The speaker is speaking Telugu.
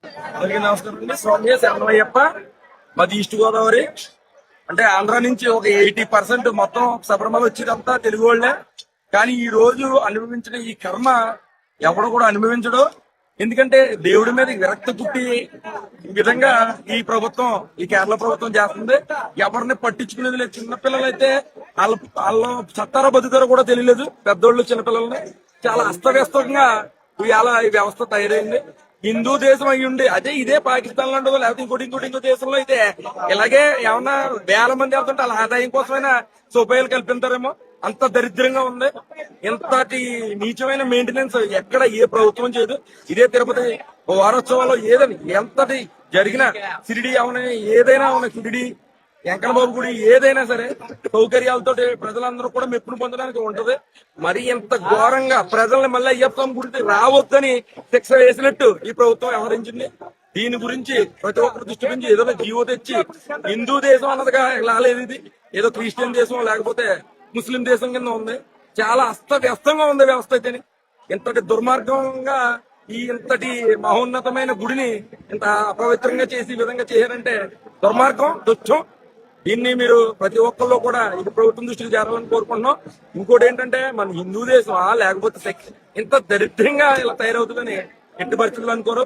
అందరికీ నమస్కారం అండి. స్వామి శరణమయ్యప్ప. మాది ఈస్ట్ గోదావరి. అంటే ఆంధ్ర నుంచి ఒక 80% మొత్తం శబరిమల వచ్చేదంతా తెలుగు వాళ్ళే. కానీ ఈ రోజు అనుభవించిన ఈ కర్మ ఎవడు కూడా అనుభవించడు. ఎందుకంటే దేవుడి మీద విరక్తి పుట్టి ఈ విధంగా ఈ ప్రభుత్వం, ఈ కేరళ ప్రభుత్వం చేస్తుంది. ఎవరిని పట్టించుకునేది లేదు. చిన్నపిల్లలైతే వాళ్ళ చత్తారో బతుకుతారో కూడా తెలియలేదు. పెద్దోళ్ళు చిన్నపిల్లల్ని చాలా అస్తవ్యస్తంగా ఇవాళ ఈ వ్యవస్థ తయారైంది. హిందూ దేశం అయ్యి ఉండి అదే ఇదే పాకిస్తాన్ లాంటిదో లేకపోతే ఇంకో దేశంలో అయితే ఇలాగే ఏమన్నా వేల మంది వెళ్తుంటే వాళ్ళ ఆదాయం కోసమైనా సౌకర్యాలు కల్పిస్తారేమో. అంత దరిద్రంగా ఉంది. ఇంతటి నీచమైన మెయింటెనెన్స్ ఎక్కడ ఏ ప్రభుత్వం చేయదు. ఇదే తిరుపతి వారోత్సవాల్లో ఏదని ఎంతటి జరిగిన సిరిడి అవన్నీ ఏదైనా ఉన్నాయి, సిరిడి వెంకటబాబు గుడి ఏదైనా సరే సౌకర్యాలతో ప్రజలందరూ కూడా మెప్పును పొందడానికి ఉంటది. మరి ఇంత ఘోరంగా ప్రజల్ని మళ్ళీ అయ్యప్ప స్వామి గుడికి రావద్దని శిక్ష వేసినట్టు ఈ ప్రభుత్వం వ్యవహరించింది. దీని గురించి ప్రతి ఒక్కరు దృష్టి నుంచి ఏదో జీవో తెచ్చి హిందూ దేశం అన్నదిగా లాలేదు. ఇది ఏదో క్రిస్టియన్ దేశం లేకపోతే ముస్లిం దేశం కింద ఉంది. చాలా అస్తవ్యస్తంగా ఉంది వ్యవస్థ అయితేనే. ఇంతటి దుర్మార్గంగా ఇంతటి మహోన్నతమైన గుడిని ఇంత అపవిత్రంగా చేసి ఈ విధంగా చేశారంటే దుర్మార్గం, దుష్టం. దీన్ని మీరు ప్రతి ఒక్కళ్ళు కూడా ఇది ప్రభుత్వం దృష్టికి చేరాలని కోరుకుంటున్నాం. ఇంకోటి ఏంటంటే మన హిందూ దేశం లేకపోతే ఇంత దరిద్రంగా ఇలా తయారవుతుందని ఎట్టి పరిస్థితులు అనుకోరు.